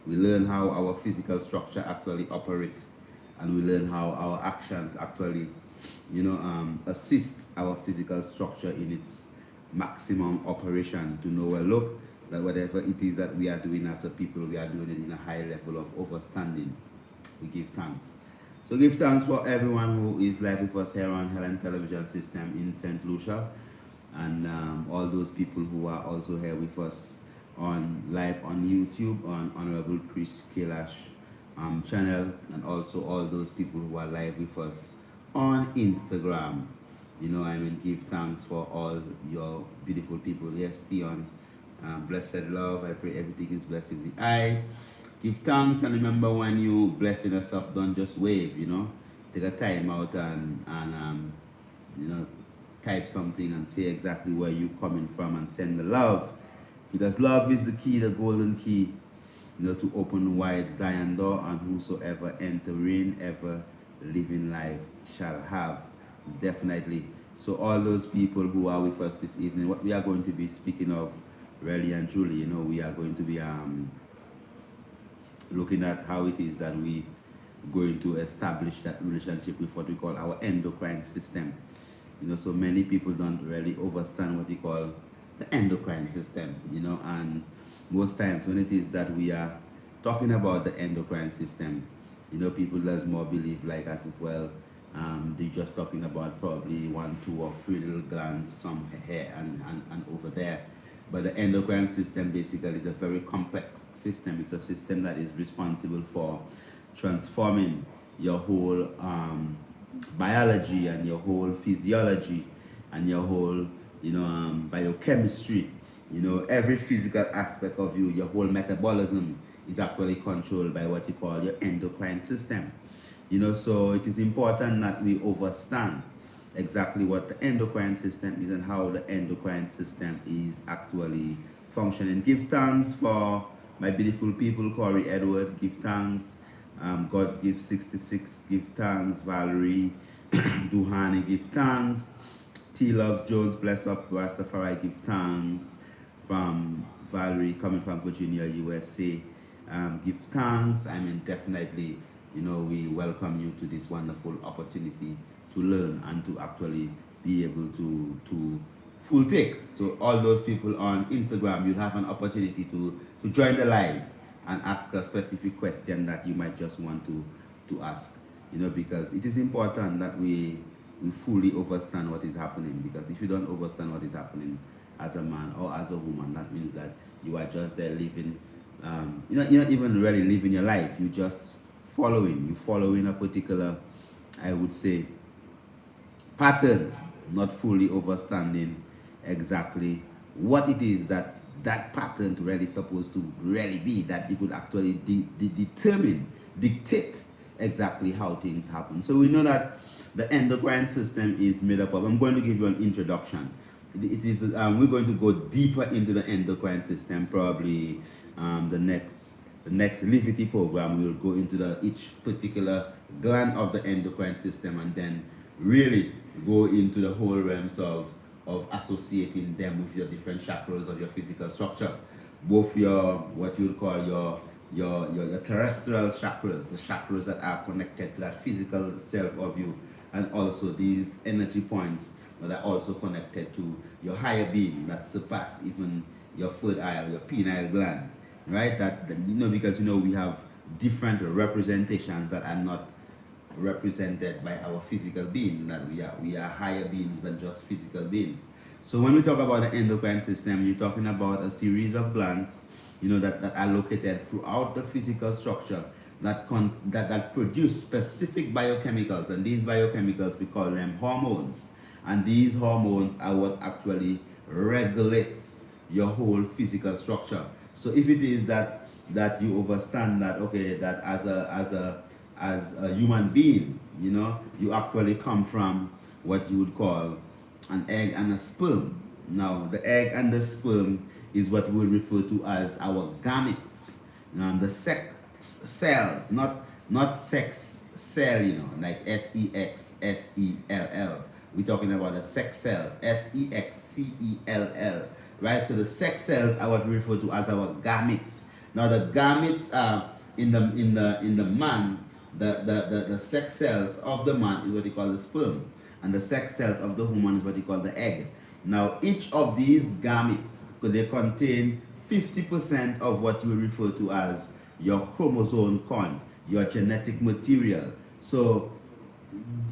We learn how our physical structure actually operates, and we learn how our actions actually, assist our physical structure in its maximum operation to know, well, look, that whatever it is that we are doing as a people, we are doing it in a high level of understanding. We give thanks. So give thanks for everyone who is live with us here on Helen Television System in St. Lucia, and all those people who are also here with us on live on YouTube on Honorable Chris Kailash channel, and also all those people who are live with us on Instagram. Give thanks for all your beautiful people. Yes, Theon, blessed love. I pray everything is blessed in the eye. Give thanks, and remember, when you blessing us up, don't just wave. Take a time out and type something and say exactly where you're coming from and send the love, because love is the key, the golden key, to open wide Zion door, and whosoever entering ever living life shall have. Definitely. So all those people who are with us this evening, what we are going to be speaking of, really and truly, we are going to be looking at how it is that we going to establish that relationship with what we call our endocrine system. So many people don't really understand what you call the endocrine system, and most times when it is that we are talking about the endocrine system, people does more believe like as if, well, they're just talking about probably 1, 2, or 3 little glands, some here and over there. But the endocrine system basically is a very complex system. It's a system that is responsible for transforming your whole biology and your whole physiology and your whole, biochemistry. Every physical aspect of you, your whole metabolism is actually controlled by what you call your endocrine system. So it is important that we understand exactly what the endocrine system is and how the endocrine system is actually functioning. Give thanks for my beautiful people, Corey Edward. Give thanks. God's Gift 66. Give thanks. Valerie Duhani. Give thanks. T Loves Jones. Bless up Rastafari. Give thanks. From Valerie, coming from Virginia, USA. Give thanks. Definitely, we welcome you to this wonderful opportunity to learn and to actually be able to full take. So all those people on Instagram, you have an opportunity to join the live and ask a specific question that you might just want to ask, because it is important that we fully understand what is happening, because if you don't understand what is happening as a man or as a woman, that means that you are just there living, you're not even really living your life. You just following a particular, I would say, patterns, not fully understanding exactly what it is that pattern really supposed to really be, that you could actually dictate exactly how things happen. So we know that the endocrine system is made up of, I'm going to give you an introduction. It is we're going to go deeper into the endocrine system, probably the next Livity program. We'll go into each particular gland of the endocrine system, and then really go into the whole realms of associating them with your different chakras of your physical structure, both your, what you would call your terrestrial chakras, the chakras that are connected to that physical self of you, and also these energy points that are also connected to your higher being that surpass even your third eye, your penile gland, right? That because we have different representations that are not represented by our physical being, that we are higher beings than just physical beings. So when we talk about the endocrine system, you're talking about a series of glands, that are located throughout the physical structure that produce specific biochemicals, and these biochemicals, we call them hormones, and these hormones are what actually regulates your whole physical structure. So if it is that you understand that, okay, that as a human being, you actually come from what you would call an egg and a sperm. Now, the egg and the sperm is what we refer to as our gametes. The sex cells, not sex cell, like SEXSELL. We're talking about the sex cells, SEXCELL, right? So the sex cells are what we refer to as our gametes. Now the gametes are in the man, the sex cells of the man is what you call the sperm, and the sex cells of the woman is what you call the egg. Now each of these gametes, they contain 50% of what you refer to as your chromosome count, your genetic material. So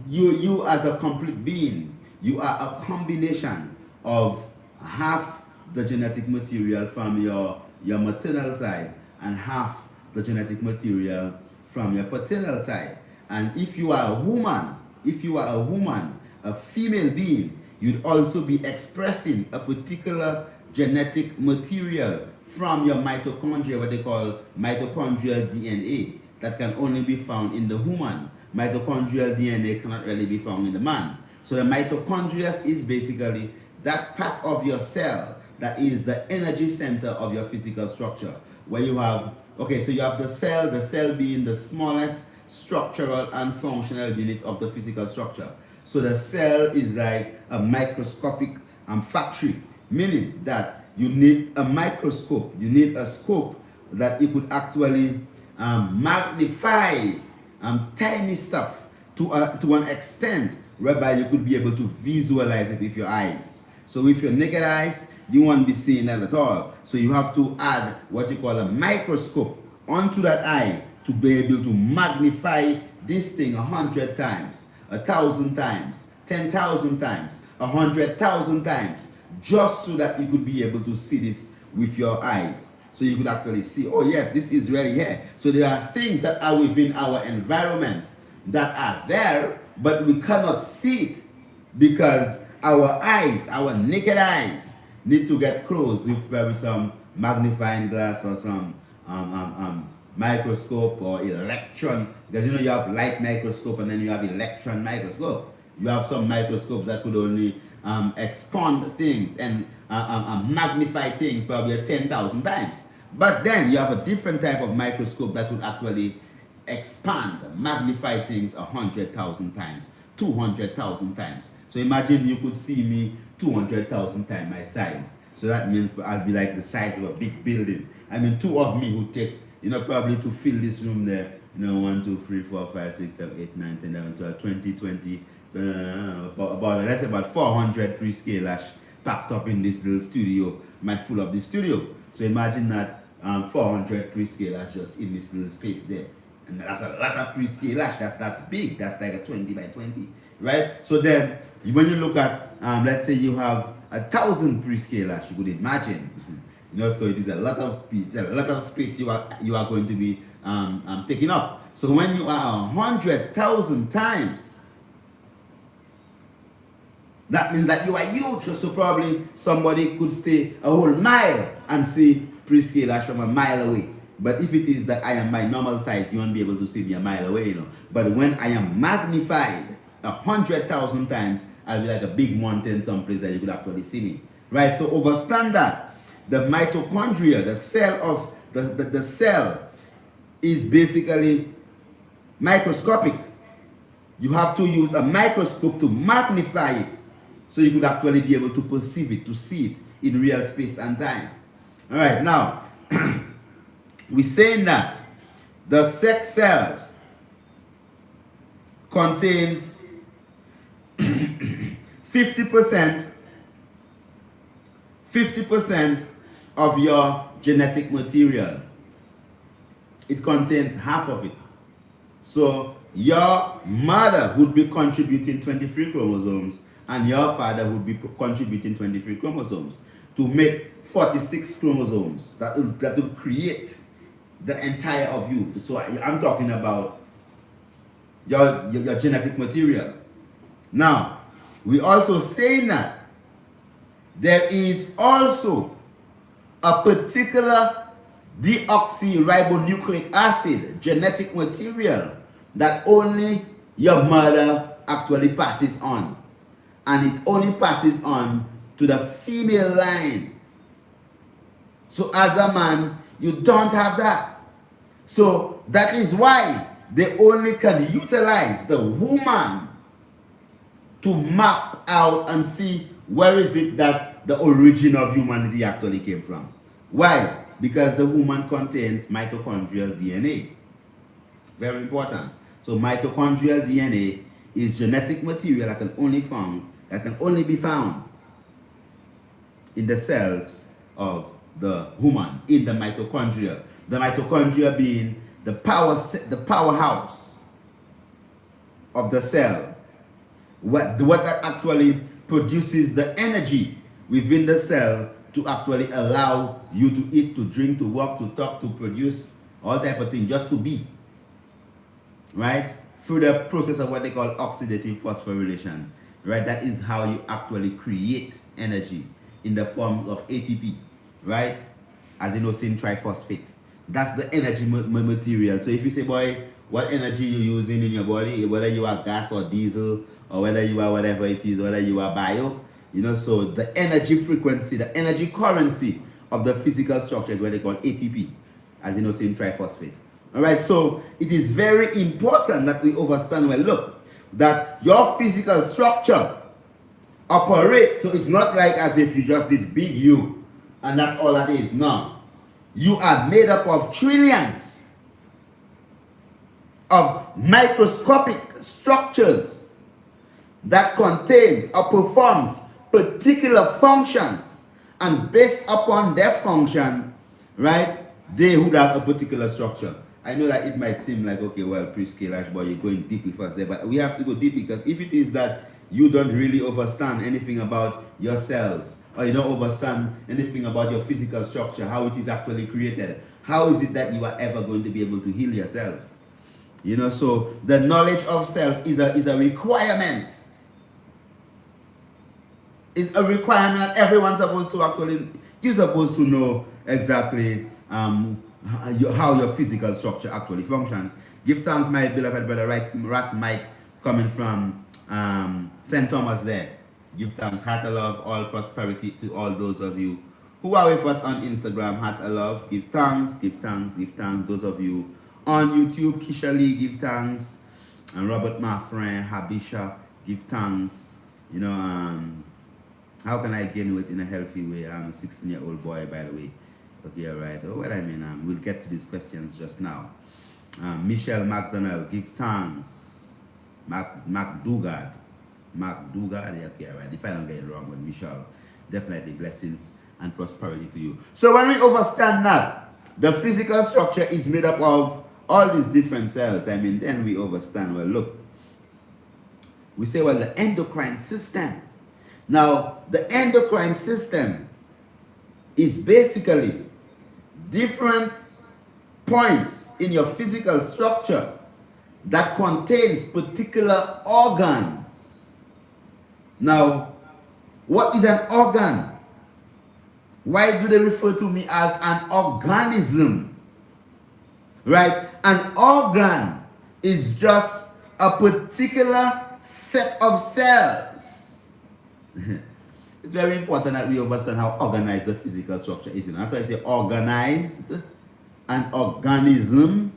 you as a complete being, you are a combination of half the genetic material from your maternal side and half the genetic material from your paternal side. And if you are a woman, a female being, you'd also be expressing a particular genetic material from your mitochondria, what they call mitochondrial DNA, that can only be found in the woman. Mitochondrial DNA cannot really be found in the man. So the mitochondria is basically that part of your cell that is the energy center of your physical structure, where you have, okay, so you have the cell being the smallest structural and functional unit of the physical structure. So the cell is like a microscopic factory, meaning that you need a microscope, you need a scope that you could actually magnify tiny stuff to an extent whereby you could be able to visualize it with your eyes. So with your naked eyes, you won't be seeing that at all. So you have to add what you call a microscope onto that eye to be able to magnify this thing 100 times, 1,000 times, 10,000 times, 100,000 times, just so that you could be able to see this with your eyes. So you could actually see, oh yes, this is really here. So there are things that are within our environment that are there, but we cannot see it because our eyes, our naked eyes, need to get close with maybe some magnifying glass or some microscope or electron, because you know you have light microscope and then you have electron microscope. You have some microscopes that could only expand things and magnify things probably 10,000 times. But then you have a different type of microscope that could actually expand, magnify things 100,000 times, 200,000 times. So imagine you could see me 200,000 times my size. So that means I'll be like the size of a big building. I mean, two of me would take, you know, probably to fill this room there, you know, 1, 2, 3, 4, 5, 6, 7, 8, 9, 10, 11, 12, 20, about let's say about 400 pre-scale packed up in this little studio, might fill up the studio. So imagine that 400 pre-scale just in this little space there. And that's a lot of pre-scale that's big. That's like a 20 by 20, right? So then when you look at, let's say you have 1,000 pre-scale you could imagine, you know, so it is a lot of space you are going to be taking up. So when you are 100,000 times, that means that you are huge. So probably somebody could stay a whole mile and see pre-scale from a mile away. But if it is that I am my normal size, you won't be able to see me a mile away, you know. But when I am magnified 100,000 times, I'll be like a big mountain someplace that you could actually see me, right? So overstand that the mitochondria, the cell of the cell, is basically microscopic. You have to use a microscope to magnify it, so you could actually be able to perceive it, to see it in real space and time. All right, now we're saying that the sex cells contains 50% of your genetic material. It contains half of it. So your mother would be contributing 23 chromosomes and your father would be contributing 23 chromosomes to make 46 chromosomes that will create the entire of you. So I'm talking about your genetic material. Now, we also say that there is also a particular deoxyribonucleic acid genetic material that only your mother actually passes on. And it only passes on to the female line. So as a man, you don't have that. So that is why they only can utilize the woman to map out and see where is it that the origin of humanity actually came from. Why? Because the human contains mitochondrial DNA. Very important. So mitochondrial DNA is genetic material that can only be found in the cells of the human, in the mitochondria. The mitochondria being the powerhouse of the cell. What that actually produces the energy within the cell to actually allow you to eat, to drink, to walk, to talk, to produce all type of things, just to be. Right? Through the process of what they call oxidative phosphorylation. Right? That is how you actually create energy in the form of ATP. Right? Adenosine triphosphate. That's the energy material. So if you say, boy, what energy you using in your body, whether you are gas or diesel, or whether you are whatever it is, whether you are bio, you know, so the energy frequency, the energy currency of the physical structure is what they call ATP, adenosine triphosphate. All right, so it is very important that we understand, well, look, that your physical structure operates, so it's not like as if you just this big you, and that's all that is. No. You are made up of trillions of microscopic structures that contains or performs particular functions, and based upon their function, right, they would have a particular structure. I know that it might seem like, okay, well, pre-scale, boy, you're going deep with us there, but we have to go deep, because if it is that you don't really understand anything about your cells, or you don't understand anything about your physical structure, how it is actually created, how is it that you are ever going to be able to heal yourself? You know, so the knowledge of self is a requirement. It's a requirement that everyone's supposed to actually, you're supposed to know exactly how your physical structure actually functions. Give thanks, my beloved brother Ras Mike, coming from St. Thomas there. Give thanks, heart of love, all prosperity to all those of you who are with us on Instagram, heart of love. Give thanks, give thanks, give thanks. Those of you on YouTube, Kisha Lee, give thanks. And Robert, my friend, Habisha, give thanks. You know, how can I gain weight in a healthy way? I'm a 16-year-old boy, by the way. Okay, all right. Oh, well, I mean, we'll get to these questions just now. Michelle McDonald, give thanks. McDougard, yeah, okay, all right. If I don't get it wrong with Michelle, definitely blessings and prosperity to you. So when we understand that the physical structure is made up of all these different cells, I mean, then we understand, well, look, we say, well, the endocrine system. Now, the endocrine system is basically different points in your physical structure that contains particular organs. Now, what is an organ? Why do they refer to me as an organism? Right? An organ is just a particular set of cells. It's very important that we understand how organized the physical structure is. That's why I say organized. An organism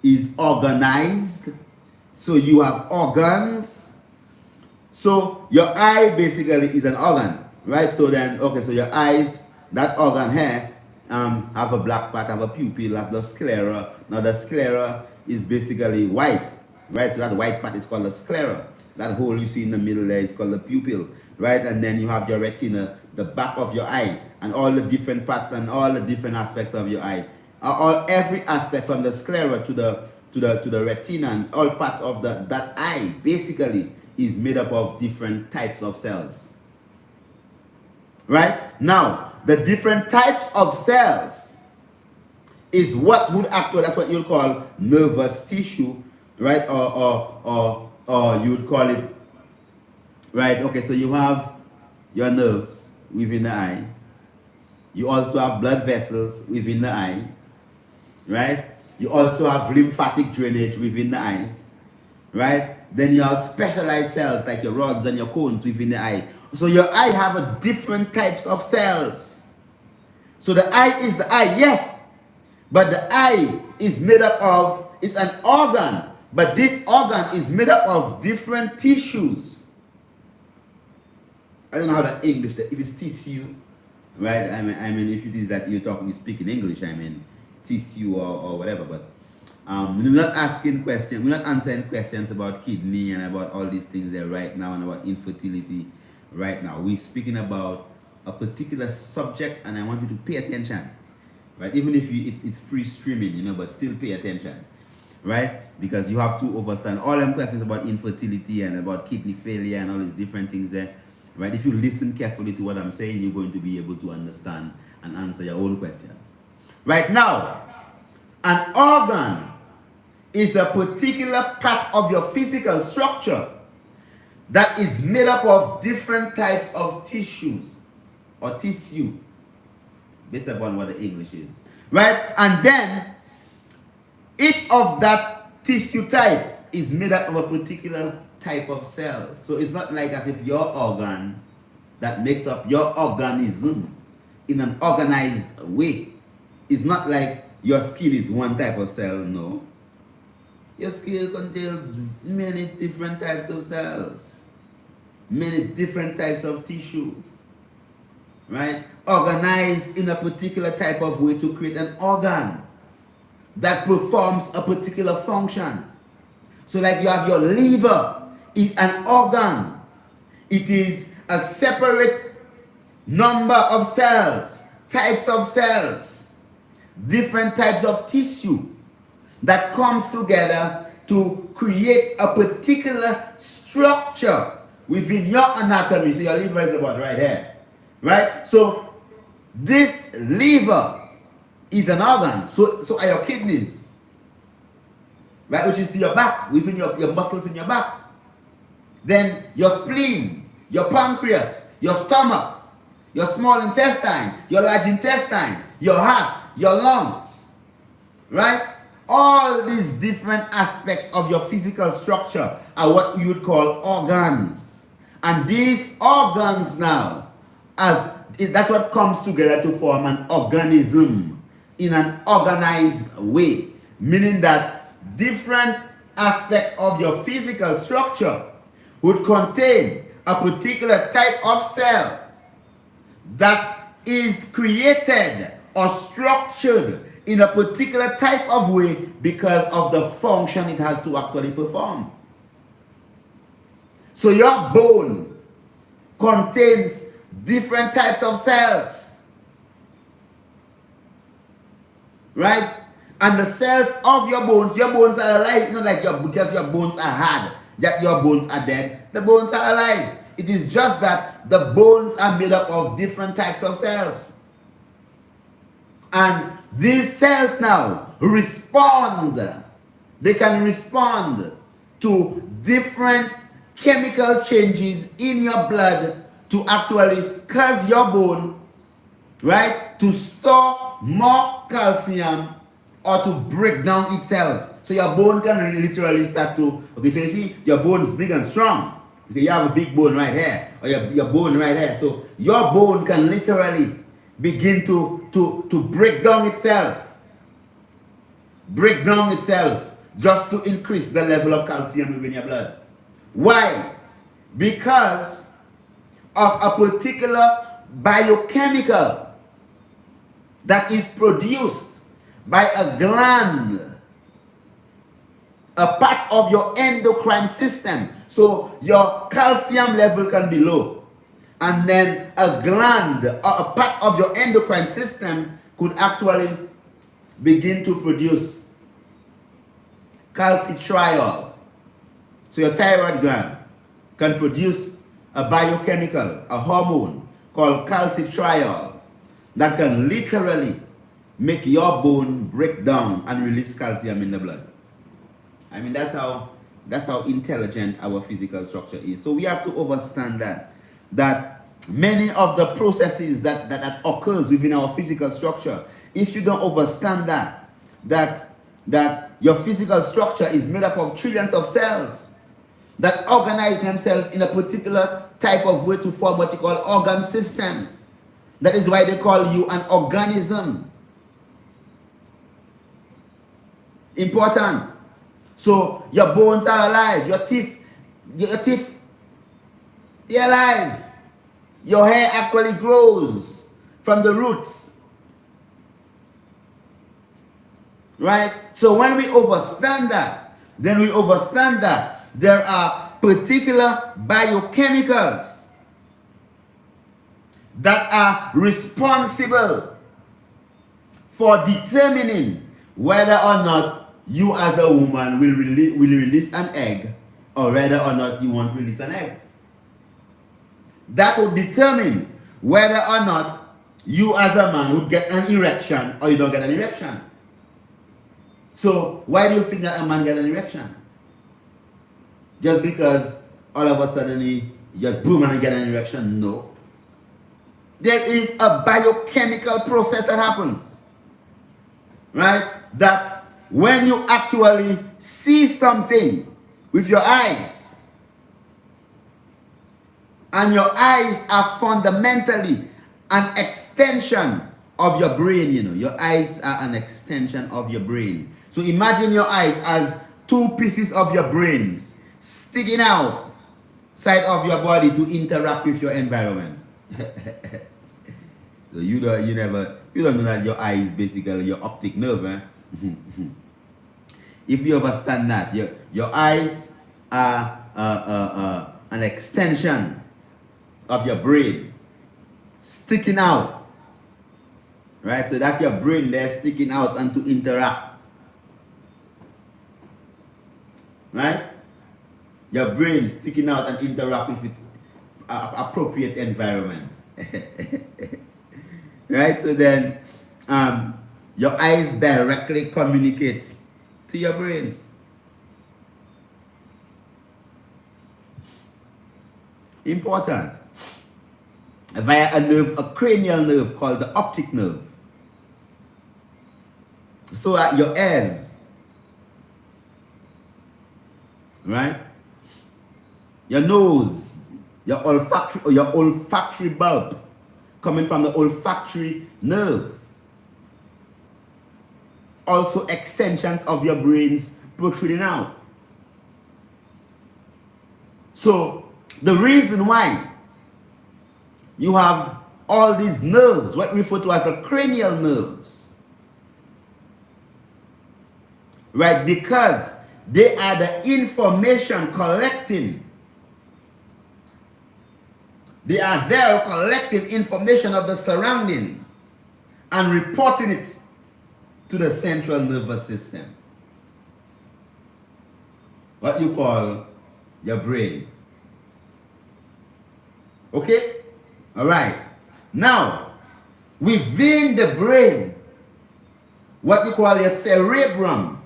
is organized. So you have organs. So your eye basically is an organ, right? So then, okay, so your eyes, that organ here, have a black part, have a pupil, have the sclera. Now the sclera is basically white, right? So that white part is called the sclera. That hole you see in the middle there is called the pupil, right? And then you have your retina, the back of your eye, and all the different parts and all the different aspects of your eye. Every aspect from the sclera to the retina and all parts of that eye basically is made up of different types of cells. Right? Now, the different types of cells is what would actually, that's what you'll call nervous tissue, right? Or you would call it, right? Okay, so you have your nerves within the eye. You also have blood vessels within the eye, right? You also have lymphatic drainage within the eyes, right? Then you have specialized cells like your rods and your cones within the eye. So your eye have a different types of cells. So the eye is the eye, yes. But the eye is made up of, it's an organ. But this organ is made up of different tissues. I don't know how to English that, if it's tissue right? I mean, if it is that you speak in English, I mean, tissue or whatever, but we're not asking questions, we're not answering questions about kidney and about all these things there right now and about infertility right now. We're speaking about a particular subject, and I want you to pay attention, right? Even if it's free streaming, but still pay attention, right? Because you have to understand all them questions about infertility and about kidney failure and all these different things there, right? If you listen carefully to what I'm saying, you're going to be able to understand and answer your own questions. Right now, an organ is a particular part of your physical structure that is made up of different types of tissues or tissue, based upon what the English is, right? And then each of that tissue type is made up of a particular type of cell. So it's not like as if your organ that makes up your organism in an organized way. It's not like your skin is one type of cell, no. Your skin contains many different types of cells, many different types of tissue, right? Organized in a particular type of way to create an organ that performs a particular function. So like you have your liver, is an organ. It is a separate number of cells, types of cells, different types of tissue that comes together to create a particular structure within your anatomy. So your liver is about right here, right? So this liver is an organ. So are your kidneys, right? Which is to your back, within your muscles in your back. Then your spleen, your pancreas, your stomach, your small intestine, your large intestine, your heart, your lungs, right? All these different aspects of your physical structure are what you would call organs. And these organs now, that's what comes together to form an organism in an organized way. Meaning that different aspects of your physical structure would contain a particular type of cell that is created or structured in a particular type of way because of the function it has to actually perform. So your bone contains different types of cells, right? And the cells of your bones are alive. Not like because your bones are hard, that your bones are dead. The bones are alive. It is just that the bones are made up of different types of cells. And these cells now respond. They can respond to different chemical changes in your blood to actually cause your bone, right, to store more calcium or to break down itself. So your bone can literally start to, okay, so you see your bone is big and strong. Okay, you have a big bone right here, or your bone right here. So your bone can literally begin to break down itself. Break down itself just to increase the level of calcium within your blood. Why? Because of a particular biochemical that is produced by a gland, a part of your endocrine system. So your calcium level can be low. And then a gland or a part of your endocrine system could actually begin to produce calcitriol. So your thyroid gland can produce a biochemical, a hormone called calcitriol that can literally make your bone break down and release calcium in the blood. I mean, that's how intelligent our physical structure is. So we have to understand that many of the processes that occurs within our physical structure, if you don't understand that your physical structure is made up of trillions of cells that organize themselves in a particular type of way to form what you call organ systems. That is why they call you an organism. Important. So your bones are alive, your teeth, they're alive. Your hair actually grows from the roots. Right? So when we understand that, then we understand that there are particular biochemicals that are responsible for determining whether or not you as a woman will release an egg, or whether or not you won't release an egg. That will determine whether or not you as a man would get an erection or you don't get an erection. So why do you think that a man get an erection? Just because all of a sudden he just boom and get an erection? No. There is a biochemical process that happens. Right? That when you actually see something with your eyes, and your eyes are fundamentally an extension of your brain, you know. Your eyes are an extension of your brain. So imagine your eyes as two pieces of your brains sticking out side of your body to interact with your environment. So you don't know that your eye is basically your optic nerve, eh? If you understand that, your eyes are an extension of your brain sticking out, right? So that's your brain there sticking out and to interact, right? Your brain sticking out and interact with its appropriate environment. Right? So then your eyes directly communicates to your brains. Important. Via a nerve, a cranial nerve called the optic nerve. So at your ears, right? Your nose, your olfactory bulb coming from the olfactory nerve. Also extensions of your brains protruding out. So the reason why you have all these nerves, what we refer to as the cranial nerves, right? Because they are the information collecting. They are there collecting information of the surrounding and reporting it to the central nervous system. What you call your brain. Okay? Alright. Now, within the brain, what you call your cerebrum,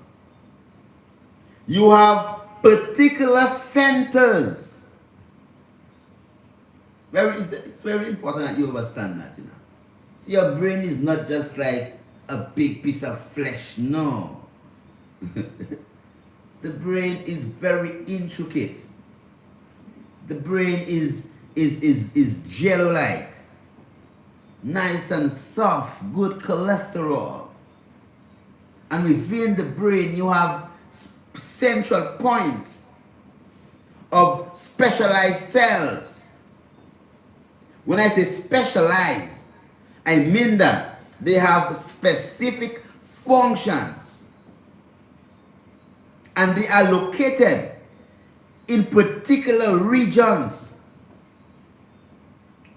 you have particular centers. It's very important that you understand that, you know. See, your brain is not just like a big piece of flesh, no. The brain is very intricate. The brain is jello-like, nice and soft, good cholesterol. And within the brain, you have central points of specialized cells. When I say specialized, I mean that they have specific functions. And they are located in particular regions.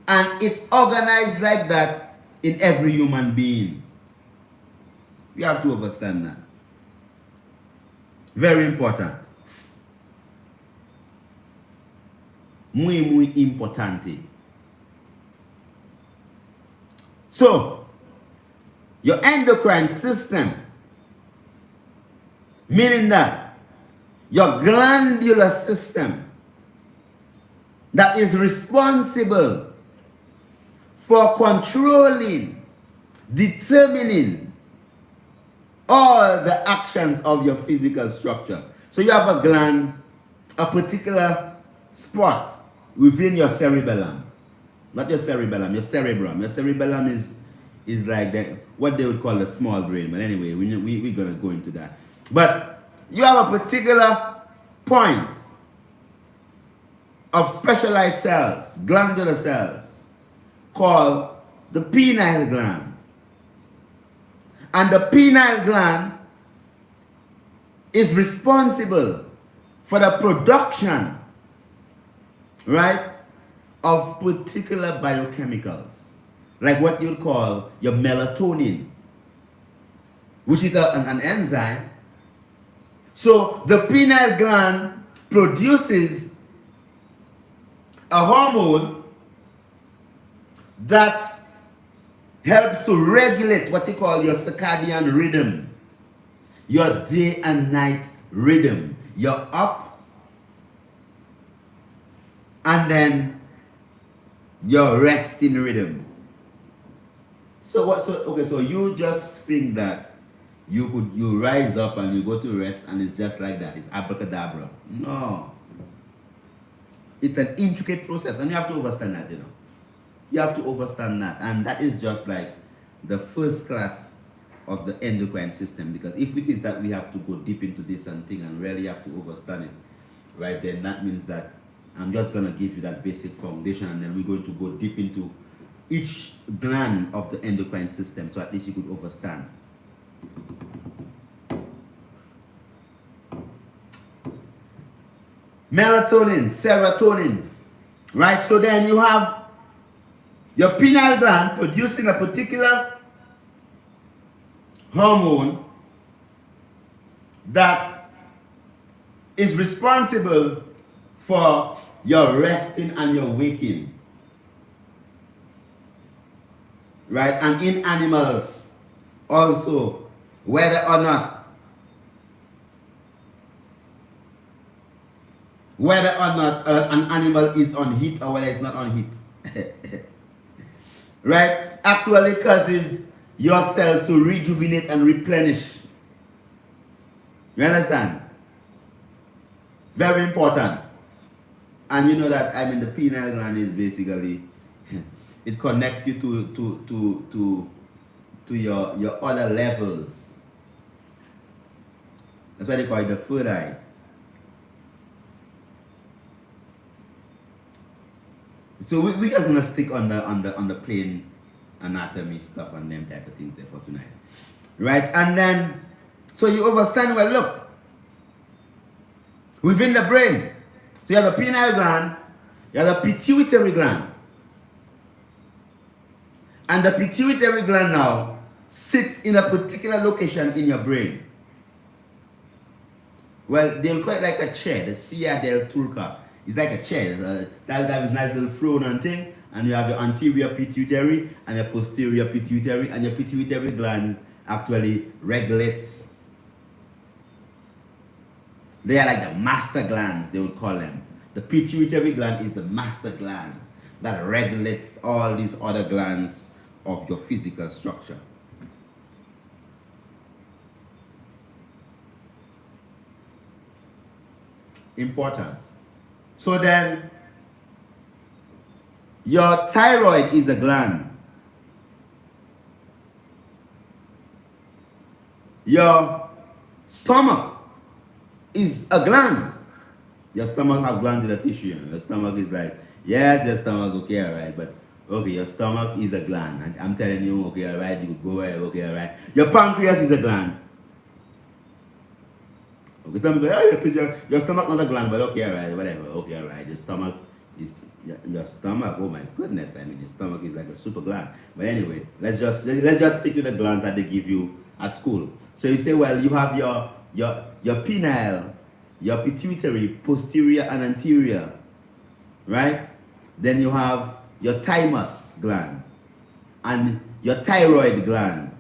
And it's organized like that in every human being. We have to understand that. Very important. Muy importante. So, your endocrine system, meaning that your glandular system that is responsible for controlling, determining all the actions of your physical structure. So you have a gland, a particular spot within your cerebellum. Not your cerebellum, your cerebrum. Your cerebellum is like what they would call the small brain. But anyway, we're going to go into that. But you have a particular point of specialized cells, glandular cells, called the pineal gland. And the pineal gland is responsible for the production, right, of particular biochemicals, like what you'd call your melatonin, which is an enzyme. So the pineal gland produces a hormone that helps to regulate what you call your circadian rhythm, your day and night rhythm. You're up and then your resting rhythm. So you just think that you rise up and you go to rest and it's just like that. It's abracadabra. No. It's an intricate process and you have to understand that, You have to understand that. And that is just like the first class of the endocrine system, because if it is that we have to go deep into this and thing and really have to understand it, right, then that means that I'm just going to give you that basic foundation and then we're going to go deep into each gland of the endocrine system so at least you could understand. Melatonin, serotonin, right? So then you have your pineal gland producing a particular hormone that is responsible for your resting and your waking, right? And in animals also, whether or not an animal is on heat or whether it's not on heat, right, actually causes your cells to rejuvenate and replenish. You understand? Very important. And you know that, I mean, the pineal gland is basically, it connects you to your other levels. That's why they call it the third eye. So we are gonna stick on the plain anatomy stuff and them type of things there for tonight, right? And then, so you understand, well, look, within the brain, so you have the pineal gland, you have the pituitary gland, and the pituitary gland now sits in a particular location in your brain. Well, they'll call it like a chair, the Silla del Turca. It's like a chair. That is nice little throne and thing. And you have your anterior pituitary and your posterior pituitary. And your pituitary gland actually regulates. They are like the master glands, they would call them. The pituitary gland is the master gland that regulates all these other glands of your physical structure. Important. So then, your thyroid is a gland. Your stomach is a gland. Your stomach have glands in the tissue. Your stomach is like, yes, your stomach, okay, alright, but okay, your stomach is a gland. And I'm telling you, okay, alright, you could go right, okay, alright. Your pancreas is a gland. Okay, some people say, oh, your stomach not a gland, but okay, alright, whatever, okay, alright. Your stomach is, your stomach, oh my goodness, I mean, your stomach is like a super gland. But anyway, let's just stick to the glands that they give you at school. So you say, well, you have your penile, your pituitary, posterior and anterior, right? Then you have your thymus gland and your thyroid gland,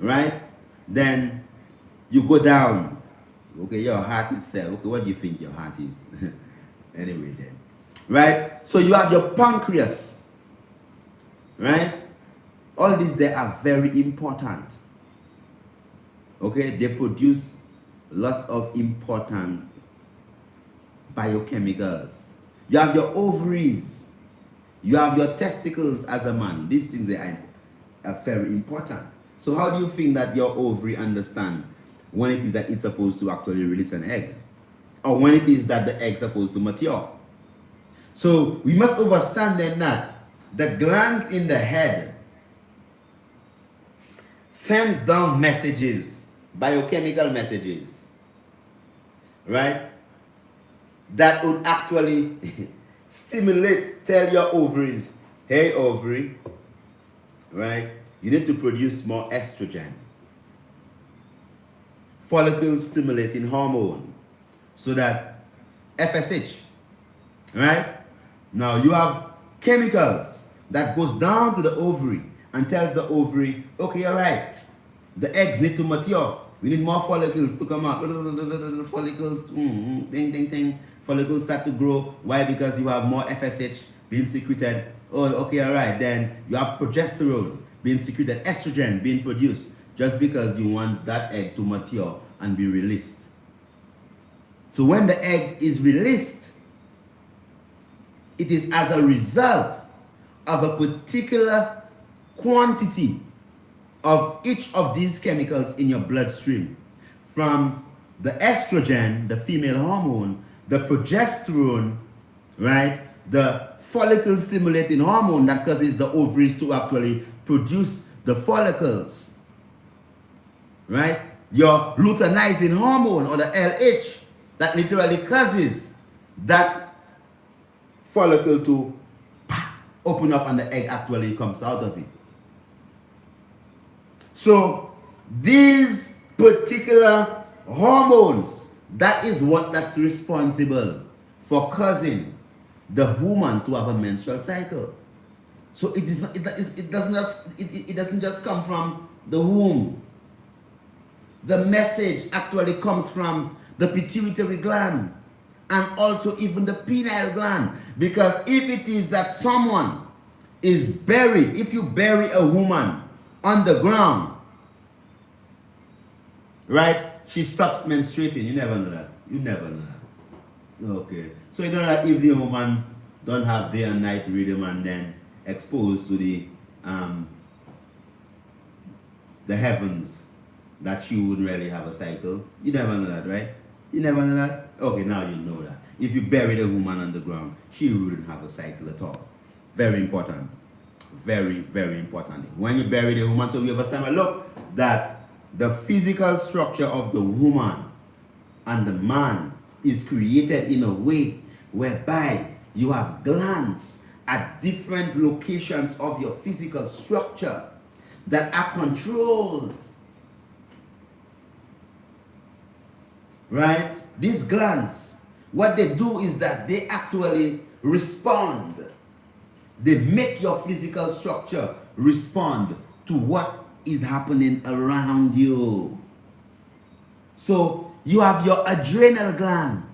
right? Then you go down. Okay, your heart itself. Okay, what do you think your heart is? Anyway then. Right? So you have your pancreas. Right? All these they are very important. Okay? They produce lots of important biochemicals. You have your ovaries. You have your testicles as a man. These things are very important. So how do you think that your ovary understand when it is that it's supposed to actually release an egg? Or when it is that the egg is supposed to mature? So we must understand then that the glands in the head sends down messages, biochemical messages, right? That would actually tell your ovaries, hey ovary, right? You need to produce more estrogen, follicle stimulating hormone, so that FSH, right? Now you have chemicals that goes down to the ovary and tells the ovary, okay, all right, the eggs need to mature. We need more follicles to come out. Follicles, ding, ding, ding. Follicles start to grow. Why? Because you have more FSH being secreted. Oh, okay, all right. Then you have progesterone being secreted, estrogen being produced, just because you want that egg to mature and be released. So when the egg is released, it is as a result of a particular quantity of each of these chemicals in your bloodstream. From the estrogen, the female hormone, the progesterone, right? The follicle stimulating hormone that causes the ovaries to actually produce the follicles, right? Your luteinizing hormone, or the LH, that literally causes that follicle to open up and the egg actually comes out of it. So these particular hormones, that is that's responsible for causing the woman to have a menstrual cycle. So it doesn't just come from the womb. The message actually comes from the pituitary gland and also even the penile gland. Because if it is that someone is buried, if you bury a woman underground, right, she stops menstruating. You never know that. You never know that. Okay. So you know that if the woman don't have day and night rhythm and then exposed to the heavens, that she wouldn't really have a cycle. You never know that, right? You never know that? Okay, now you know that. If you buried a woman underground, she wouldn't have a cycle at all. Very important. Very, very important. When you bury a woman, so we understand, look, that the physical structure of the woman and the man is created in a way whereby you have glands at different locations of your physical structure that are controlled. Right? These glands, what they do is that they actually respond. They make your physical structure respond to what is happening around you. So you have your adrenal gland.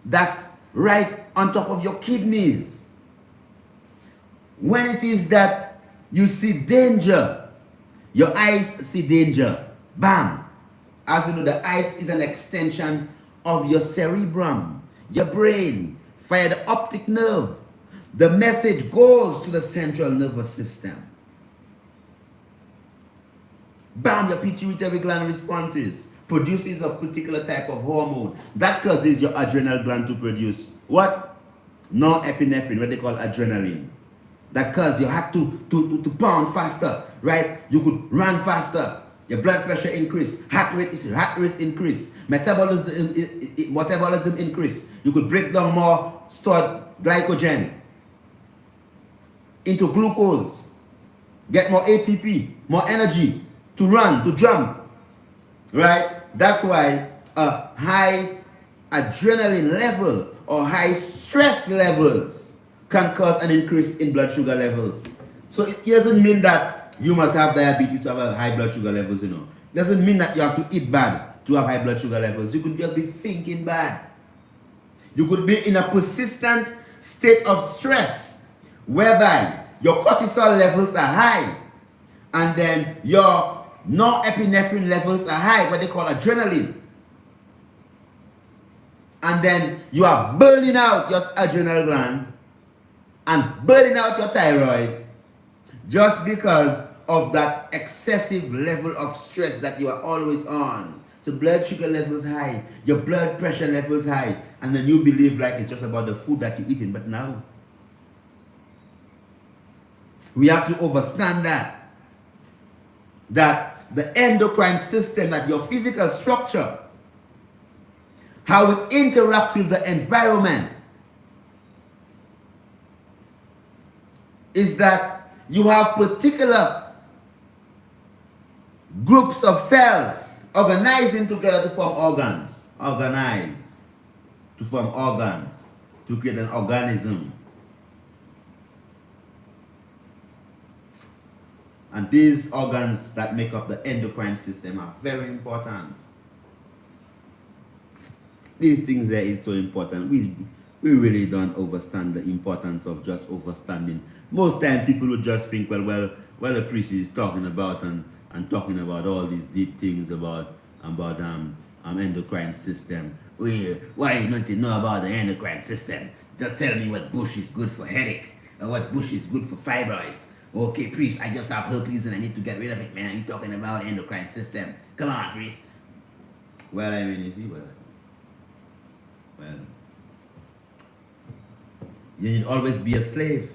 That's right on top of your kidneys. When it is that you see danger, your eyes see danger, bam. As you know, the eyes is an extension of your cerebrum, your brain, via the optic nerve. The message goes to the central nervous system. Bam, your pituitary gland responses, produces a particular type of hormone that causes your adrenal gland to produce what? Norepinephrine, what they call adrenaline. That causes your heart to pound faster, right? You could run faster. Your blood pressure increase, heart rate increase, metabolism increase. You could break down more stored glycogen into glucose, get more ATP, more energy to run, to jump, right? That's why a high adrenaline level or high stress levels can cause an increase in blood sugar levels. So it doesn't mean that you must have diabetes to have a high blood sugar levels, you know. It doesn't mean that you have to eat bad to have high blood sugar levels. You could just be thinking bad. You could be in a persistent state of stress whereby your cortisol levels are high and then your norepinephrine levels are high, what they call adrenaline. And then you are burning out your adrenal gland and burning out your thyroid just because of that excessive level of stress that you are always on. So blood sugar levels high, your blood pressure levels high, and then you believe like it's just about the food that you're eating. But now, we have to understand that that the endocrine system, that your physical structure, how it interacts with the environment, is that you have particular groups of cells organizing together to form organs. Organize to form organs, to create an organism. And these organs that make up the endocrine system are very important. These things there is so important. We really don't understand the importance of just understanding. Most times people would just think, well, the priest is talking about and talking about all these deep things about endocrine system. Why you not to know about the endocrine system? Just tell me what bush is good for headache, or what bush is good for fibroids. Okay, priest, I just have herpes and I need to get rid of it, man. You talking about endocrine system? Come on, priest. Well, I mean, you see, well, you need always be a slave.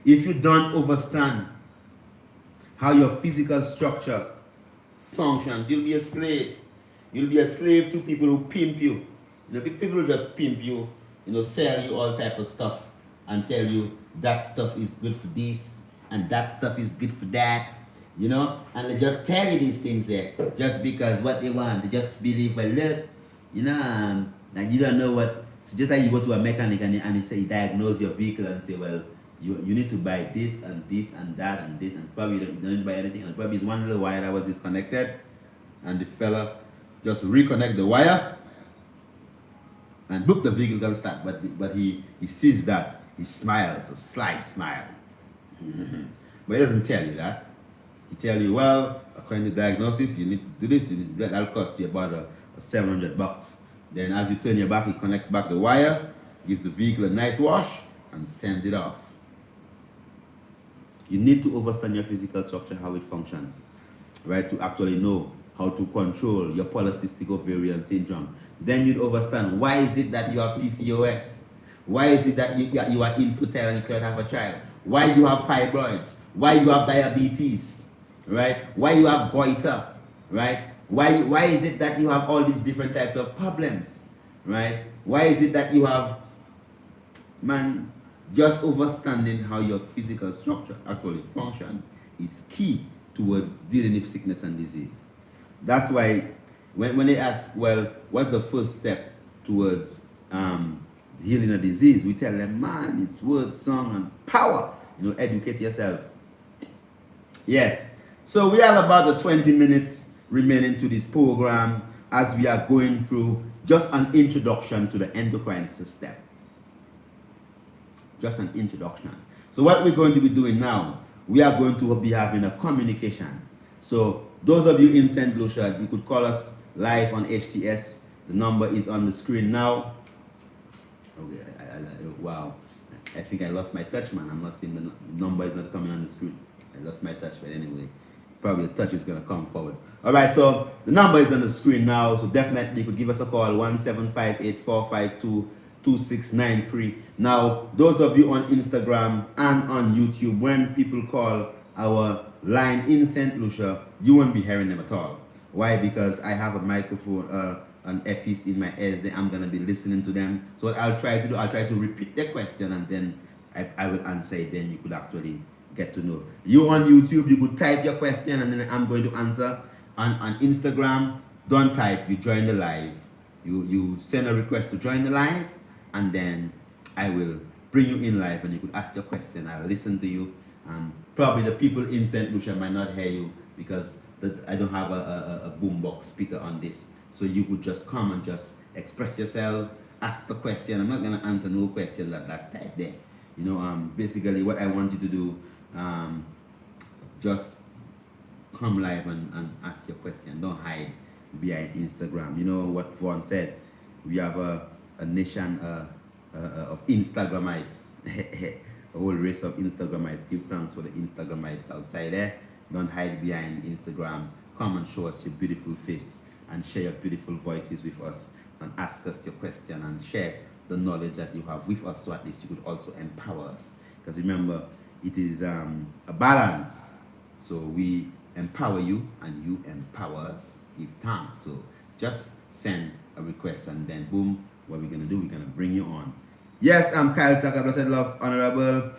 If you don't understand how your physical structure functions, you'll be a slave. You'll be a slave to people who pimp you. People who just pimp you, sell you all type of stuff and tell you that stuff is good for this and that stuff is good for that, and they just tell you these things there just because what they want. They just believe, well, look, like you don't know what. So just like you go to a mechanic and he diagnose your vehicle and say, well, you need to buy this and this and that and this, and probably you don't need to buy anything, and probably it's one little wire that was disconnected, and the fella just reconnect the wire and book, the vehicle can start. But he sees that, he smiles, a sly smile. But he doesn't tell you that. He tell you, well, according to diagnosis, you need to do this, you need to do that. That'll cost you about $700. Then as you turn your back, he connects back the wire, gives the vehicle a nice wash, and sends it off. You need to understand your physical structure, how it functions, right? To actually know how to control your polycystic ovarian syndrome. Then you'd understand, why is it that you have PCOS? Why is it that you are infertile and you can't have a child? Why you have fibroids? Why you have diabetes, right? Why you have goiter, right? Why is it that you have all these different types of problems, right? Why is it that you have, just understanding how your physical structure actually functions is key towards dealing with sickness and disease. That's why when they ask, well, what's the first step towards healing a disease, we tell them, man, it's word, song, and power. Educate yourself. Yes. So we have about the 20 minutes remaining to this program as we are going through just an introduction to the endocrine system. Just an introduction. So what we're going to be doing now, we are going to be having a communication. So those of you in St. Lucia, you could call us live on HTS. The number is on the screen now. Okay, wow. I think I lost my touch, man. I'm not seeing the number is not coming on the screen. I lost my touch, but anyway, probably the touch is going to come forward. All right, so the number is on the screen now. So definitely you could give us a call, 1-758-452-2693. Now, those of you on Instagram and on YouTube, when people call our line in St. Lucia, you won't be hearing them at all. Why? Because I have a microphone, an earpiece in my ears, then I'm going to be listening to them. So what I'll try to repeat the question, and then I will answer it. Then you could actually get to know. You on YouTube, you could type your question, and then I'm going to answer. On Instagram, don't type, you join the live. You send a request to join the live, and then I will bring you in live, and you could ask your question. I'll listen to you. Probably the people in St. Lucia might not hear you because I don't have a boombox speaker on this. So you could just come and just express yourself, ask the question. I'm not going to answer no question that's typed there. Basically what I want you to do, just come live and ask your question. Don't hide behind Instagram. You know what Vaughn said? We have a nation of Instagramites, a whole race of Instagramites. Give thanks for the Instagramites outside there. Don't hide behind Instagram. Come and show us your beautiful face and share your beautiful voices with us and ask us your question and share the knowledge that you have with us, so at least you could also empower us. Because remember, it is a balance. So we empower you and you empower us. Give thanks. So just send a request and then boom, what we're gonna do, we're gonna bring you on. Yes, I'm Kyle Tucker, blessed love, honorable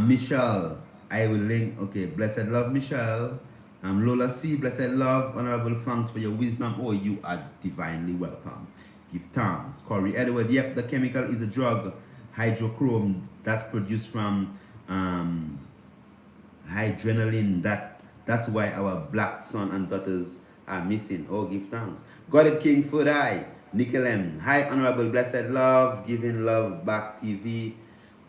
Michelle. I will link. Okay, blessed love, Michelle. Lola C, blessed love, honorable thanks for your wisdom. Oh, you are divinely welcome. Give thanks. Corey Edward, yep, the chemical is a drug, hydrochrome, that's produced from adrenaline. That's why our black son and daughters are missing. Oh, give thanks. Got it, King Food Eye. Nicolem. Hi, honorable, blessed love, giving love back TV.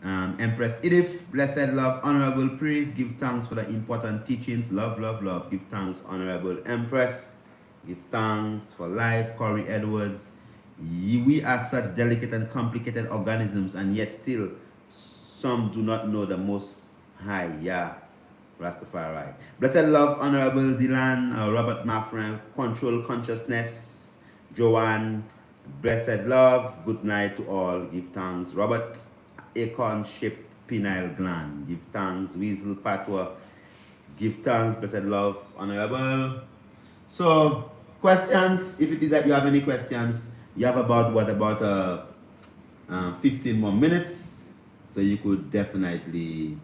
Empress Edith, blessed love, honorable praise, give thanks for the important teachings. Love, love, love. Give thanks, honorable Empress. Give thanks for life. Corey Edwards. We are such delicate and complicated organisms, and yet still some do not know the most high. Yeah, Rastafari. Blessed love, honorable Dylan, Robert Maffran, control consciousness. Joanne, blessed love, good night to all. Give thanks. Robert, acorn-shaped Penile Gland. Give thanks. Weasel Patwa. Give thanks. Blessed love, honorable. So, questions. If it is that you have any questions, you have about 15 more minutes. So you could definitely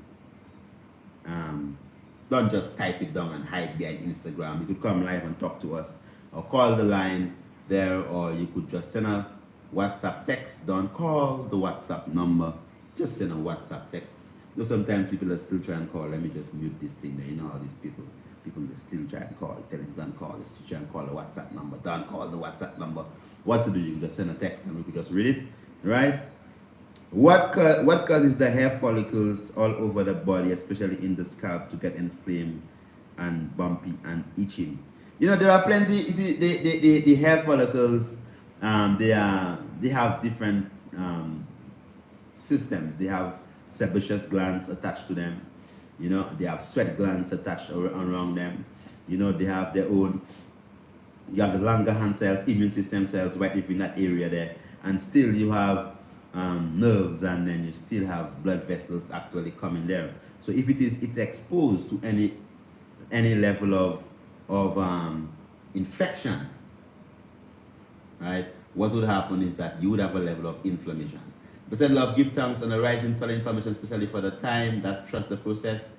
don't just type it down and hide behind Instagram. You could come live and talk to us, or call the line there, or you could just send a WhatsApp text. Don't call the WhatsApp number. Just send a WhatsApp text. You know, sometimes people are still trying to call. Let me just mute this thing there. You know all these people that still try to call. Tell them don't call. They still try and call the WhatsApp number. Don't call the WhatsApp number. What to do? You just send a text and we could just read it, right? What causes the hair follicles all over the body, especially in the scalp, to get inflamed and bumpy and itching? You know, there are plenty. You see, the hair follicles, they have different systems. They have sebaceous glands attached to them. You know, they have sweat glands attached around them. You know, they have their own. You have the Langerhans cells, immune system cells right within that area there, and still you have nerves, and then you still have blood vessels actually coming there. So if it's exposed to any level of infection, right, what would happen is that you would have a level of inflammation. Blessed love, give thanks on the rising solar inflammation, especially for the time that trust the process.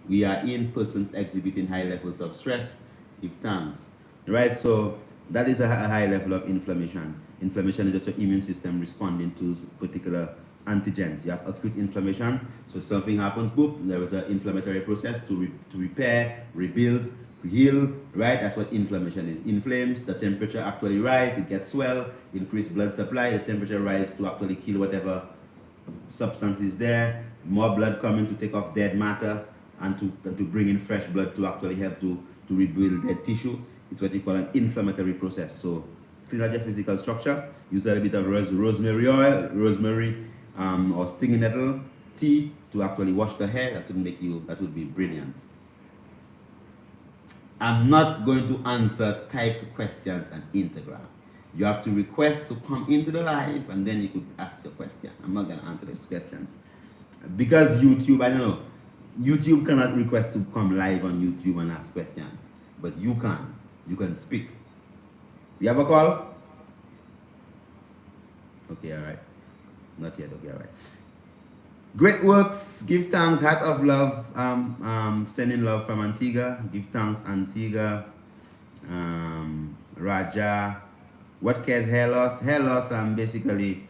We are in persons exhibiting high levels of stress. Give thanks, right? So that is a high level of inflammation. Inflammation is just your immune system responding to particular antigens. You have acute inflammation, so something happens, boop, there is an inflammatory process to repair, rebuild, heal, right? That's what inflammation is. Inflames, the temperature actually rise, it gets swell, increase blood supply, the temperature rise to actually kill whatever substance is there, more blood coming to take off dead matter and to bring in fresh blood to actually help to rebuild dead tissue. It's what you call an inflammatory process. So clean out your physical structure, use a little bit of rosemary oil, or stinging nettle tea to actually wash the hair. That would be brilliant. I'm not going to answer typed questions on Instagram. You have to request to come into the live, and then you could ask your question. I'm not going to answer those questions. Because YouTube, I don't know, YouTube cannot request to come live on YouTube and ask questions. But you can. You can speak. You have a call? Okay, all right. Not yet, okay, all right. Great works, give thanks, heart of love, sending love from Antigua, give thanks, Antigua, Raja. What cares hair loss? Hair loss, basically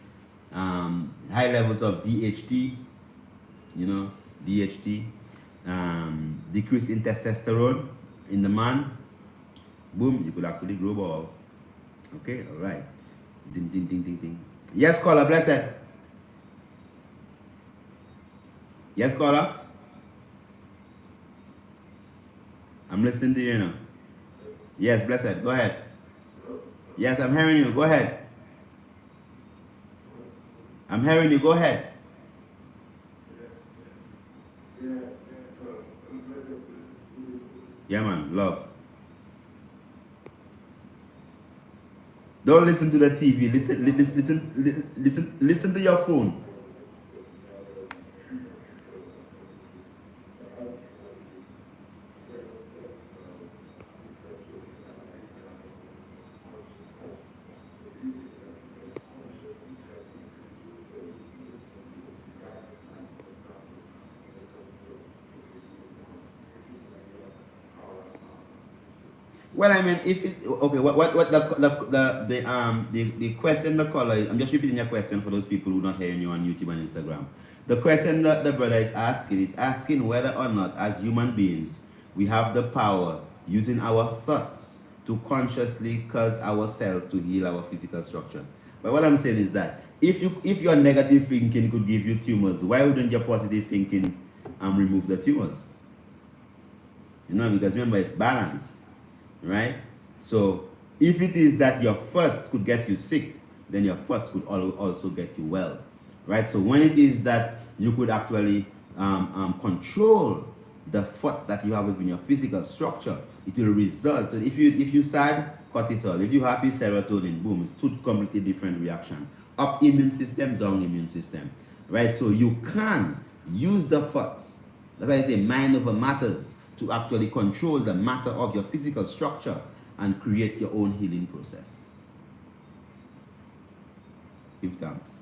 high levels of DHT, you know, DHT, decrease in testosterone in the man. Boom, you could actually grow ball. Okay, all right. Ding, ding, ding, ding, ding. Yes, caller, blessed. Yes, caller? I'm listening to you now. Yes, blessed. Go ahead. Yes, I'm hearing you. Go ahead. I'm hearing you. Go ahead. Yeah, man. Love. Don't listen to the TV. Listen to your phone. Well, I mean, if it okay, what the question, the caller, I'm just repeating your question for those people who are not hearing you on YouTube and Instagram. The question that the brother is asking whether or not, as human beings, we have the power using our thoughts to consciously cause our cells to heal our physical structure. But what I'm saying is that if your negative thinking could give you tumors, why wouldn't your positive thinking remove the tumors? You know, because remember, it's balance, right? So if it is that your thoughts could get you sick, then your thoughts could also get you well, right? So when it is that you could actually control the thought that you have within your physical structure, it will result. So if you sad, cortisol. If you happy, serotonin. Boom, it's two completely different reaction. Up immune system, down immune system, right? So you can use the thoughts. That's why I say mind over matters, to actually control the matter of your physical structure and create your own healing process. Give thanks.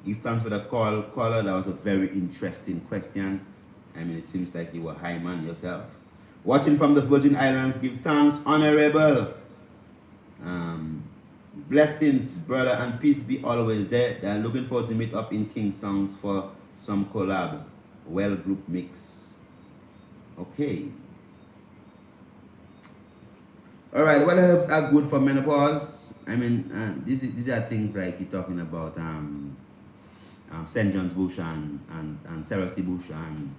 Give thanks for the caller. That was a very interesting question. I mean, it seems like you were high man yourself. Watching from the Virgin Islands, give thanks, Honorable. Blessings, brother, and peace be always there. I'm looking forward to meet up in Kingston for some collab. Well group mix. Okay. All right. What herbs are good for menopause? I mean, these are things like you're talking about St. John's bush and Serasi bush and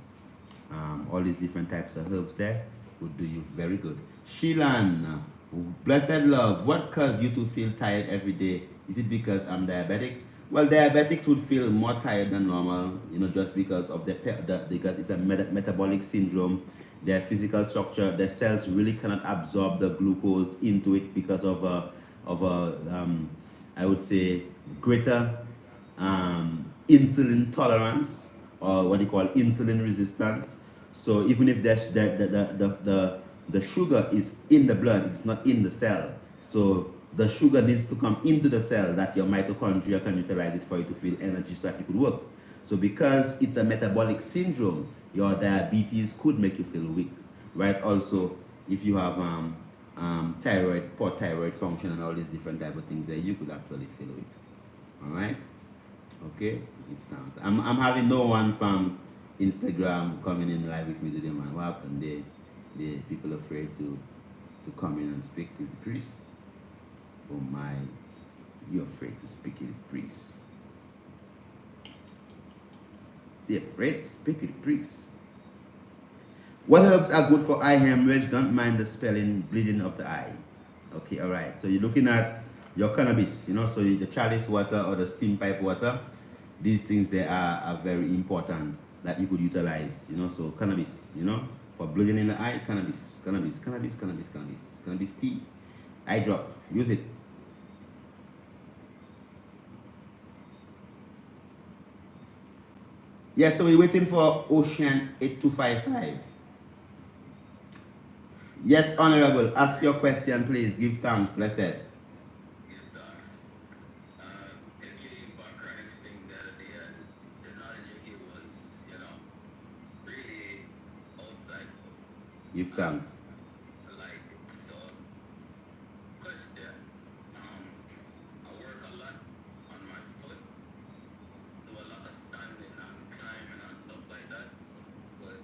all these different types of herbs there would do you very good. Sheilan, blessed love, what causes you to feel tired every day? Is it because I'm diabetic? Well, diabetics would feel more tired than normal, you know, just because of because it's a metabolic syndrome. Their physical structure, their cells really cannot absorb the glucose into it because of I would say greater insulin tolerance, or what you call insulin resistance. So even if the sugar is in the blood, it's not in the cell. So the sugar needs to come into the cell that your mitochondria can utilize it for you to feel energy so that it could work. So because it's a metabolic syndrome, your diabetes could make you feel weak, right? Also, if you have poor thyroid function and all these different type of things there, you could actually feel weak. All right? Okay? I'm having no one from Instagram coming in live with me today, man. What happened? The people afraid to come in and speak with the priest. Oh my, you're afraid to speak with the priest. They're afraid to speak with the priest. What herbs are good for eye hemorrhage? Don't mind the spelling, bleeding of the eye. Okay, all right. So you're looking at your cannabis, you know, so the chalice water or the steam pipe water. These things they are very important that you could utilize, you know. So cannabis, you know, for bleeding in the eye, cannabis tea, eye drop, use it. Yes, so we're waiting for Ocean 8255. Yes, Honorable, ask your question, please. Give thanks, blessed. Give thanks. So, question. I work a lot on my foot. Do a lot of standing and climbing and stuff like that. But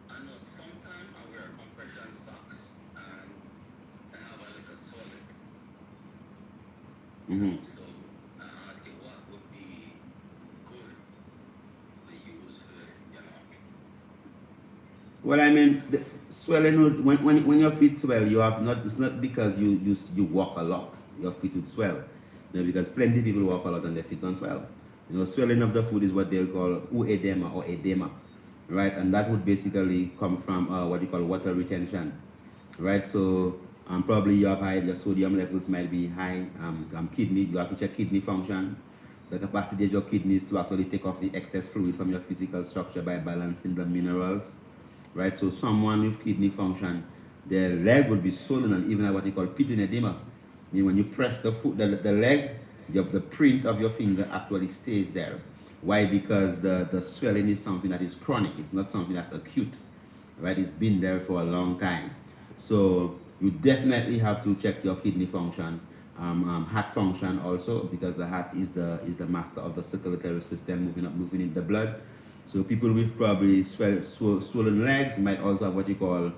I know sometimes I wear compression socks and I have a little swelling. So I ask you what would be good to use for, you know. Well, I mean, the swelling would, when your feet swell, you have not. It's not because you walk a lot. Your feet would swell, you know, because plenty of people walk a lot and their feet don't swell. You know, swelling of the foot is what they call edema or edema, right? And that would basically come from what you call water retention, right? So probably you have high, your sodium levels might be high. Kidney, you have to check kidney function, the capacity of your kidneys to actually take off the excess fluid from your physical structure by balancing the minerals. Right, so someone with kidney function, their leg would be swollen and even have what you call pit in edema. I mean, when you press the foot, the leg, the print of your finger actually stays there. Why? Because the swelling is something that is chronic. It's not something that's acute, right? It's been there for a long time. So you definitely have to check your kidney function, heart function also, because the heart is the master of the circulatory system, moving in the blood. So people with probably swollen legs might also have what you call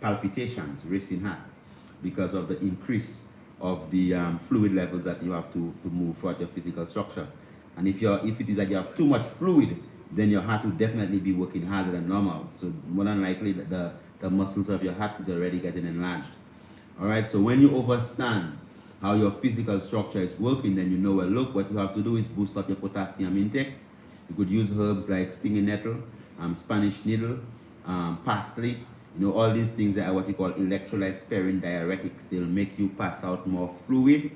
palpitations, racing heart, because of the increase of the fluid levels that you have to move throughout your physical structure. And if it is that you have too much fluid, then your heart will definitely be working harder than normal. So more than likely the muscles of your heart is already getting enlarged. All right, so when you understand how your physical structure is working, then you know, well, look, what you have to do is boost up your potassium intake. You could use herbs like stinging nettle, Spanish needle, parsley. You know, all these things are what you call electrolyte sparing diuretics. They'll make you pass out more fluid,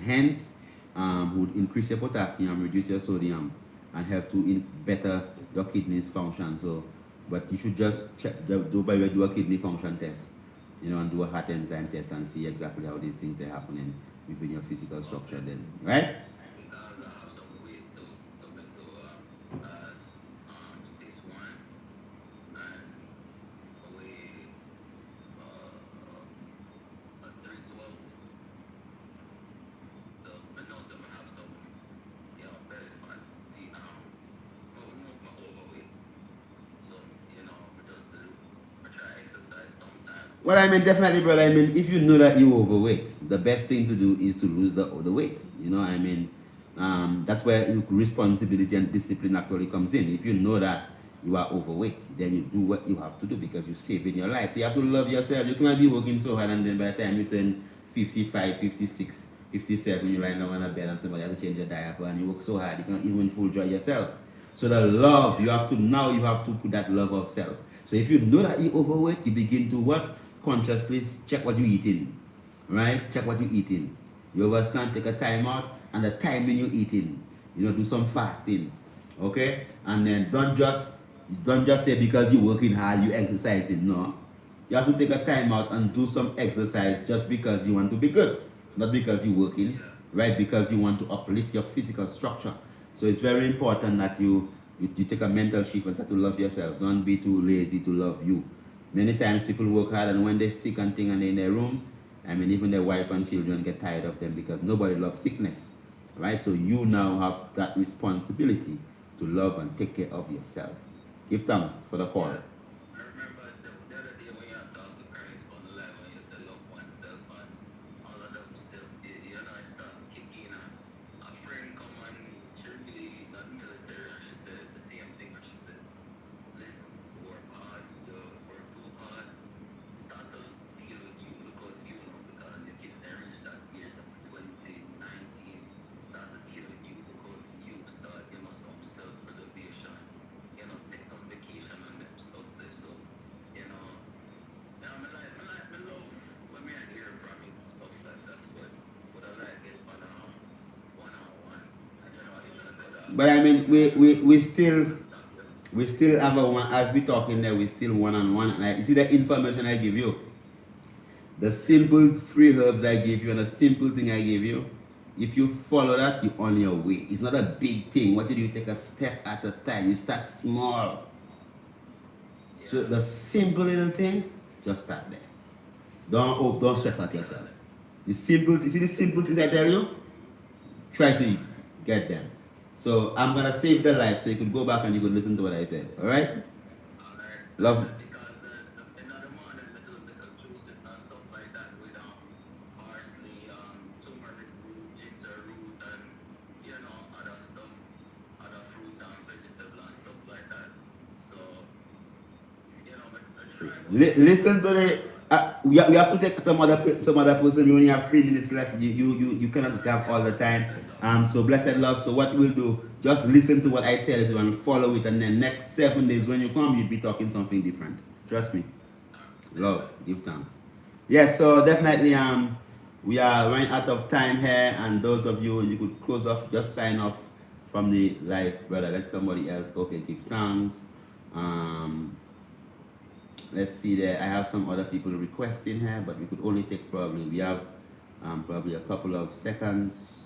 hence would increase your potassium, reduce your sodium, and help to better your kidneys function. So, but you should just do a kidney function test, you know, and do a heart enzyme test and see exactly how these things are happening within your physical structure then, right? Because I have some weight to 6'1" and weigh 312. So I know some have some, you know, belly fat, my overweight. So, you know, I try to exercise sometimes. Well, I mean, definitely, brother. I mean, if you know that you're overweight, the best thing to do is to lose the weight. You know, I mean, that's where responsibility and discipline actually comes in. If you know that you are overweight, then you do what you have to do because you're saving your life. So you have to love yourself. You cannot be working so hard and then by the time you turn 55, 56, 57, you're lying down on a bed and somebody has to change your diaper and you work so hard, you cannot even full joy yourself. So the love, you have to put that love of self. So if you know that you're overweight, you begin to what? Consciously check what you're eating. Right? Check what you're eating. You understand? Take a time out and the timing you're eating. You know, do some fasting. Okay? And then don't just say because you're working hard, you're exercising. No. You have to take a time out and do some exercise just because you want to be good. Not because you're working, right? Because you want to uplift your physical structure. So it's very important that you take a mental shift and start to love yourself. Don't be too lazy to love you. Many times people work hard and when they're sick and thing and they're in their room, I mean, even their wife and children get tired of them because nobody loves sickness, right? So you now have that responsibility to love and take care of yourself. Give thanks for the call. I remember the other day when you had talked to parents on the live and you said love oneself and all of them stuff, you know, I started kicking a friend come and she really not military and she said the same thing and she said, listen, you work hard, you work too hard, start to deal with you because you know, because your kids they reach that years of 20, 19, start to deal with you because you start, you know, some self-preservation, you know, take some vacation and them stuff there. So, you know, yeah, I love when I hear from you and stuff like that, but I like it one-on-one. I don't know, even said that. But I mean, we still have a one, as we talking there, we still one-on-one. And you see the information I give you, the simple free herbs I give you and the simple thing I give you, if you follow that, you're on your way. It's not a big thing. What you do, you take a step at a time. You start small. So the simple little things, just start there. Don't stress out yourself. You see the simple things I tell you? Try to get them. So I'm gonna save the life so you could go back and you could listen to what I said. Alright? Love. Because another morning we do the juice and stuff like that with parsley, turmeric root, ginger root, and you know other stuff, other fruits and vegetables and stuff like that. So you know, I try. Listen to the. We have to take some other person. We only have 3 minutes left. You cannot have all the time. So blessed love. So what we'll do, just listen to what I tell you and follow it, and then next 7 days when you come, you'll be talking something different. Trust me. Love. Give thanks. Yes. So definitely we are running out of time here, and those of you could close off, just sign off from the live, brother. Let somebody else go. Okay. Give thanks. Let's see there. I have some other people requesting here, but we could only take we have probably a couple of seconds.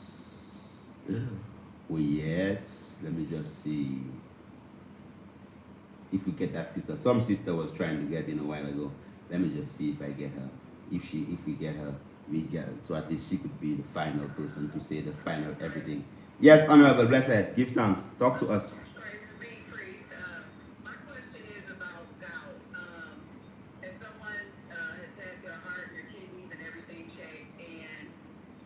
Oh yes, let me just see. if we get that sister. Some sister was trying to get in a while ago. Let me just see if I get her. If we get her, we get her. So at least she could be the final person to say the final everything. Yes, Honorable Blessed, give thanks. Talk to us. Praise be, priest. My question is about gout. If someone has had their heart, their kidneys, and everything checked, and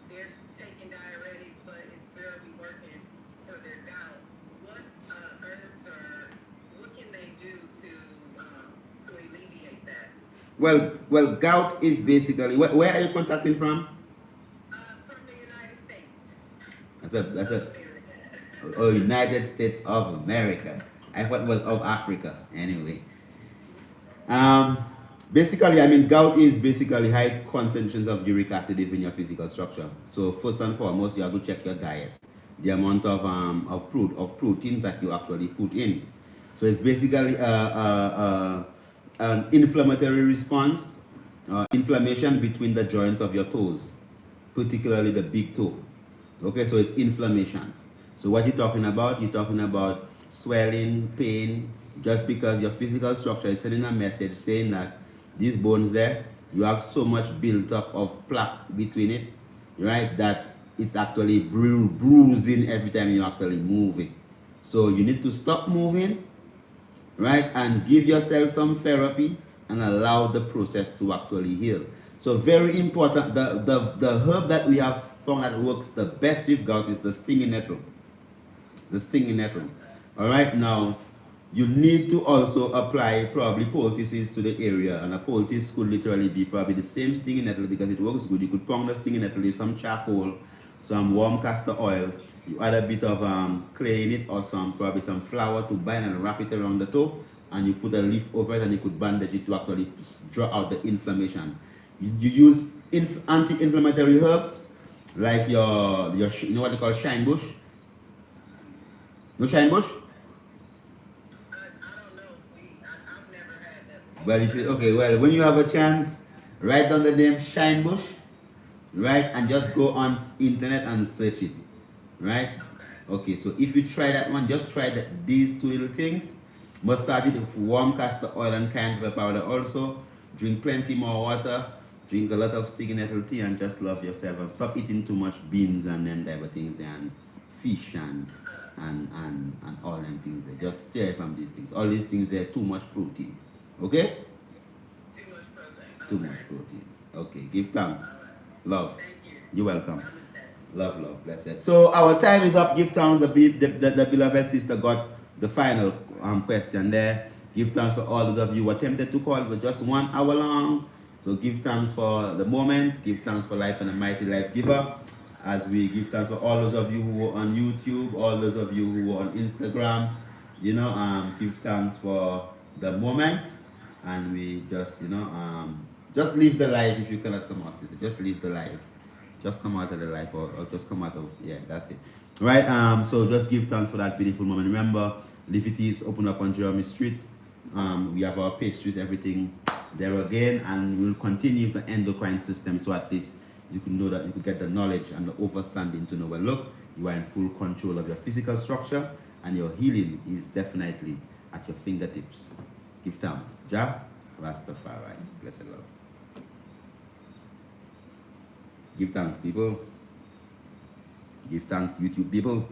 they're taking diuretics, but it's barely working for their gout, what herbs or what can they do to alleviate that? Well, gout is basically where are you contacting from? From the United States. That's a America. oh, United States of America. I thought it was of Africa. Anyway. Basically, I mean, gout is basically high concentrations of uric acid within your physical structure. So first and foremost, you have to check your diet, the amount of proteins that you actually put in. So it's basically an inflammatory response, inflammation between the joints of your toes, particularly the big toe. Okay, so it's inflammations. So what you're talking about? You're talking about swelling, pain, just because your physical structure is sending a message saying that these bones there, you have so much built up of plaque between it, right, that it's actually bruising every time you actually move it. So you need to stop moving, right, and give yourself some therapy and allow the process to actually heal. So very important, the herb that we have found that works the best with gout is the stinging nettle. The stinging nettle. All right, now you need to also apply probably poultices to the area, and a poultice could literally be probably the same stinging nettle because it works good. You could pound the stinging nettle with some charcoal, some warm castor oil, you add a bit of clay in it or probably some flour to bind and wrap it around the toe, and you put a leaf over it and you could bandage it to actually draw out the inflammation. You use anti-inflammatory herbs like your you know what they call shine bush? No shine bush? I don't know. I've never had that. Well, when you have a chance, write down the name shine bush, right, and just go on internet and search it, right? Okay, so if you try that one, just try these two little things. Massage it with warm castor oil and cayenne pepper powder also. Drink plenty more water. Drink a lot of stinging nettle tea and just love yourself and stop eating too much beans and them type of things and fish and all them things there. Just stay away from these things. All these things there, too much protein. Okay? Too much protein. Too much protein. Okay, give thanks. Love. Thank you. You're welcome. Namaste. Love, blessed. So our time is up. Give thanks. The beloved sister got the final question there. Give thanks for all those of you who attempted to call, but just 1 hour long. So give thanks for the moment. Give thanks for life and a mighty life giver. As we give thanks for all those of you who were on YouTube, all those of you who were on Instagram, give thanks for the moment. And we just, just live the life. If you cannot come out, sister, just live the life. Just come out of the life or just come out of, that's it. Right, so just give thanks for that beautiful moment. Remember, Livity is open up on Jeremy Street. We have our pastries, everything there again, and we'll continue with the endocrine system, so at least you can know that you could get the knowledge and the understanding to know, well, look, you are in full control of your physical structure, and your healing is definitely at your fingertips. Give thanks. Jah Rastafari. Blessed love. Give thanks, people. Give thanks, YouTube people.